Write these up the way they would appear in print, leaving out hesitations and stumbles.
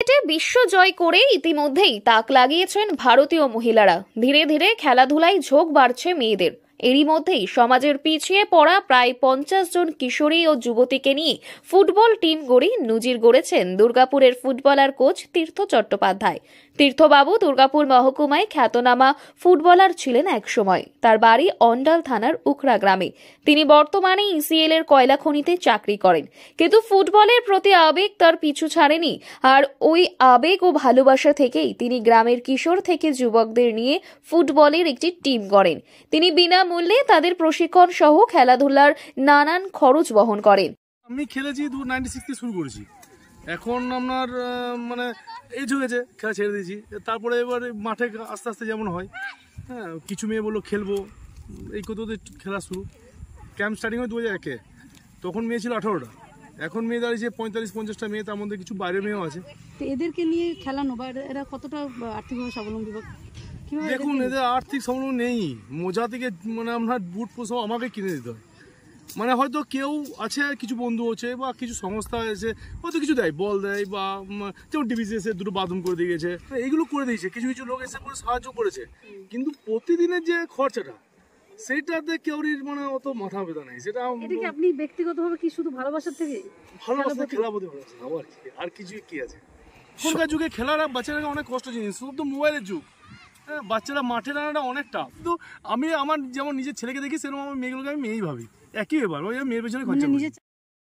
বিশ্ব জয় করে ইতিমধ্যেই তাক লাগিয়েছেন ভারতীয় মহিলারা। ধীরে ধীরে খেলাধুলায় ঝোঁক বাড়ছে মেয়েদের। এরই মধ্যেই সমাজের পিছিয়ে পড়া প্রায় 50 জন কিশোরী ও যুবতীকে নিয়ে ফুটবল টিম গড়ে নজির গড়েছেন দুর্গাপুরের ফুটবলার কোচ তীর্থ চট্টোপাধ্যায়। তীর্থবাবু দুর্গাপুর মহকুমায় খ্যাতনামা ফুটবলার ছিলেন একসময়। তার বাড়ি অন্ডাল থানার উখড়া গ্রামে। তিনি বর্তমানে ইসিএল এর কয়লা খনিতে চাকরি করেন, কিন্তু ফুটবলের প্রতি আবেগ তার পিছু ছাড়েনি। আর ওই আবেগ ও ভালোবাসা থেকেই তিনি গ্রামের কিশোর থেকে যুবকদের নিয়ে ফুটবলের একটি টিম গড়েন। তিনি বিনামূল্যে তাদের প্রশিক্ষণ সহ খেলাধুলার নানান খরচ বহন করেন। আমি খেলেছি 96 থেকে শুরু করেছি। এখন আপনার মানে এজ হয়েছে, খেলা ছেড়ে দিয়েছি। তারপরে এবার মাঠে আস্তে আস্তে যেমন হয়, হ্যাঁ, কিছু মেয়ে বললো খেলবো, এই করতে খেলা শুরু। ক্যাম্প স্টার্টিং হয় 2001-এ, তখন মেয়ে ছিল 18টা। এখন মেয়ে দাঁড়িয়েছে 45-50টা মেয়ে, তার মধ্যে কিছু বাইরের মেয়েও আছে। তো এদেরকে নিয়ে খেলানো বা এরা কতটা আর্থিকভাবে স্বাবলম্বী? দেখুন, এদের আর্থিক স্বাবলম্বী নেই। মোজা থেকে মানে আপনার বুট পোষাও আমাকে কিনে দিতে হয়। মানে হয়তো কেউ আছে, কিছু বন্ধু আছে বা কিছু সংস্থা আছে, হয়তো কিছু দেয়, বল দেয়, বা যেমন ডিভিসি এসে 2টো বাথরুম করে দিয়েছে, এইগুলো করে দিয়েছে। কিছু কিছু লোক এসে করে সাহায্য করেছে, কিন্তু প্রতিদিনের যে খরচাটা সেইটাতে কেউরির মানে অত মাথা ব্যথা নেই। সেটা আপনি ব্যক্তিগতভাবে কি শুধু ভালোবাসার থেকে ভালোবাসা, খেলা প্রতি ভালোবাসা, আর কিছু কি আছে? এখনকার যুগে খেলার বাচ্চারা অনেক কষ্ট জিনিস, শুধু তো মোবাইলের যুগ। হ্যাঁ, বাচ্চারা মাঠে টানাটা অনেকটা। কিন্তু আমি আমার যেমন নিজের ছেলেকে দেখি, সেরকম আমার মেয়েগুলোকে আমি মেয়েই ভাবি। একই ব্যাপার, ওই মেয়ের পেছনে খরচা করি।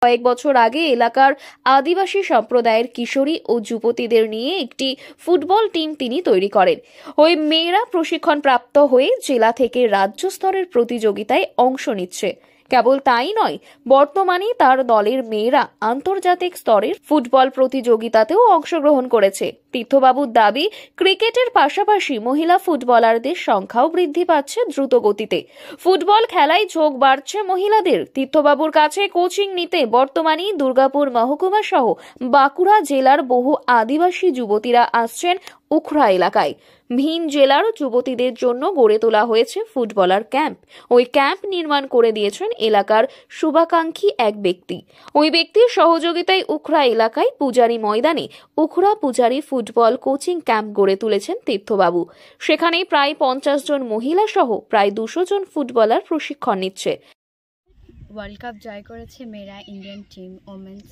কয়েক বছর আগে এলাকার আদিবাসী সম্প্রদায়ের কিশোরী ও যুবতীদের নিয়ে একটি ফুটবল টিম তিনি তৈরি করেন। ওই মেয়েরা প্রশিক্ষণ প্রাপ্ত হয়ে জেলা থেকে রাজ্য স্তরের প্রতিযোগিতায় অংশ নিচ্ছে। কেবল তাই নয়, বর্তমানে তার দলের মেয়েরা আন্তর্জাতিক স্তরের ফুটবল প্রতিযোগিতাতেও অংশগ্রহণ করেছে। তীর্থবাবুর দাবি, ক্রিকেটের পাশাপাশি মহিলা ফুটবলারদের সংখ্যাও বৃদ্ধি পাচ্ছে দ্রুত গতিতে। ফুটবল খেলায় ঝোঁক বাড়ছে মহিলাদের। তীর্থবাবুর কাছে কোচিং নিতে বর্তমানে দুর্গাপুর মহকুমা সহ বাঁকুড়া জেলার বহু আদিবাসী যুবতীরা আসছেন উখড়া এলাকায়। ভিন জেলার যুবতীদের জন্য গড়ে তোলা হয়েছে ফুটবলার ক্যাম্প। ওই ক্যাম্প নির্মাণ করে দিয়েছেন এলাকার শুভাকাঙ্ক্ষী এক ব্যক্তি। ওই ব্যক্তির সহযোগিতায় উখড়া এলাকায় পূজারী ময়দানে উখড়া পূজারী ফুটবল কোচিং ক্যাম্প গড়ে তুলেছেন তীর্থবাবু। সেখানে প্রায় 50 জন মহিলা সহ প্রায় 200 জন ফুটবলার প্রশিক্ষণ নিচ্ছে। ওয়ার্ল্ড কাপ জয় করেছে মেয়েরা, ইন্ডিয়ান টিম ওমেন্স।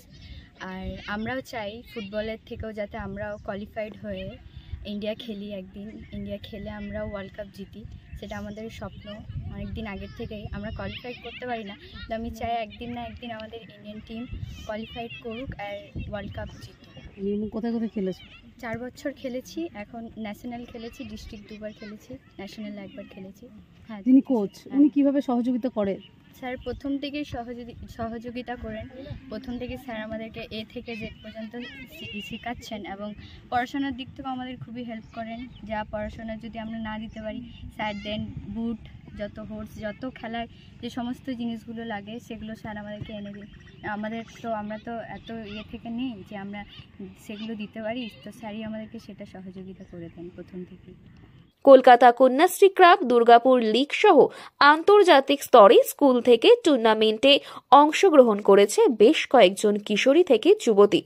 আর আমরাও চাই ফুটবলের থেকেও যাতে আমরাও কোয়ালিফাইড হয়ে ইন্ডিয়া খেলি, একদিন ইন্ডিয়া খেলে আমরাও ওয়ার্ল্ড কাপ জিতি। সেটা আমাদের স্বপ্ন অনেক দিন আগের থেকেই। আমরা কোয়ালিফাইড করতে পারি না, তো আমি চাই একদিন না একদিন আমাদের ইন্ডিয়ান টিম কোয়ালিফাইড করুক আর ওয়ার্ল্ড কাপ জিতুক। কোথায় কোথায় খেলেছো? 4 বছর খেলেছি, এখন ন্যাশনাল খেলেছি, ডিস্ট্রিক্ট 2বার খেলেছি, ন্যাশনাল 1বার খেলেছি। হ্যাঁ, যিনি কোচ উনি কিভাবে সহযোগিতা করে? স্যার প্রথম থেকেই সহযোগিতা করেন। প্রথম থেকে স্যার আমাদেরকে এ থেকে জেড পর্যন্ত শেখাচ্ছেন এবং পড়াশোনার দিক থেকেও আমাদের খুবই হেল্প করেন। যা পড়াশোনা যদি আমরা না দিতে পারি, স্যার দেন বুট, যত হোর্স, যত খেলার যে সমস্ত জিনিসগুলো লাগে সেগুলো স্যার আমাদেরকে এনে দিন। আমরা তো এত থেকে নেই যে আমরা সেগুলো দিতে পারি, তো স্যারই আমাদেরকে সেটা সহযোগিতা করে দেন প্রথম থেকেই। কলকাতা কন্যাশ্রী ক্লাব, দুর্গাপুর লিগ সহ আন্তর্জাতিক স্তরে স্কুল থেকে টুর্নামেন্টে অংশগ্রহণ করেছে বেশ কয়েকজন কিশোরী থেকে যুবতী।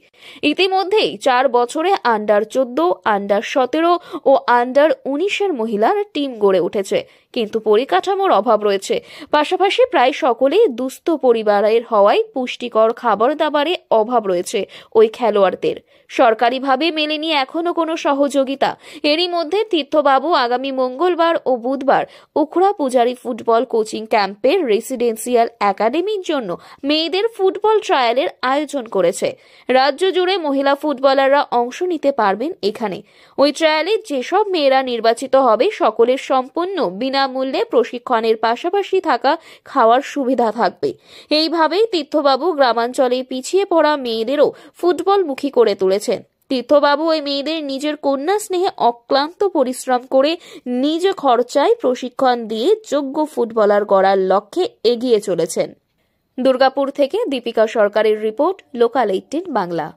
ইতিমধ্যেই 4 বছরে আন্ডার 14, আন্ডার 17 ও আন্ডার 19-এর মহিলার টিম গড়ে উঠেছে। কিন্তু পরিকাঠামোর অভাব রয়েছে। পাশাপাশি প্রায় সকলেই দুস্থ পরিবারের হওয়ায় পুষ্টিকর খাবার দাবারে অভাব রয়েছে ওই খেলোয়াড়দের। সরকারিভাবে মেলেনি এখনো কোনো সহযোগিতা। এরই মধ্যে তীর্থবাবু আগামী মঙ্গলবার ও বুধবার উখড়া পূজারী ফুটবল কোচিং ক্যাম্পের রেসিডেন্সিয়াল একাডেমির জন্য মেয়েদের ফুটবল ট্রায়ালের আয়োজন করেছে। রাজ্য জুড়ে মহিলা ফুটবলাররা অংশ নিতে পারবেন এখানে। ওই ট্রায়ালে যেসব মেয়েরা নির্বাচিত হবে সকলের সম্পূর্ণ বিনামূল্যে প্রশিক্ষণের পাশাপাশি থাকা খাওয়ার সুবিধা থাকবে। এইভাবেই তীর্থবাবু গ্রামাঞ্চলে পিছিয়ে পড়া মেয়েদেরও ফুটবলমুখী করে তুলেছেন। তীর্থবাবু ওই মেয়েদের নিজের কন্যা স্নেহে অক্লান্ত পরিশ্রম করে নিজ খরচায় প্রশিক্ষণ দিয়ে যোগ্য ফুটবলার গড়ার লক্ষ্যে এগিয়ে চলেছেন। দুর্গাপুর থেকে দীপিকা সরকারের রিপোর্ট, লোকাল 18 বাংলা।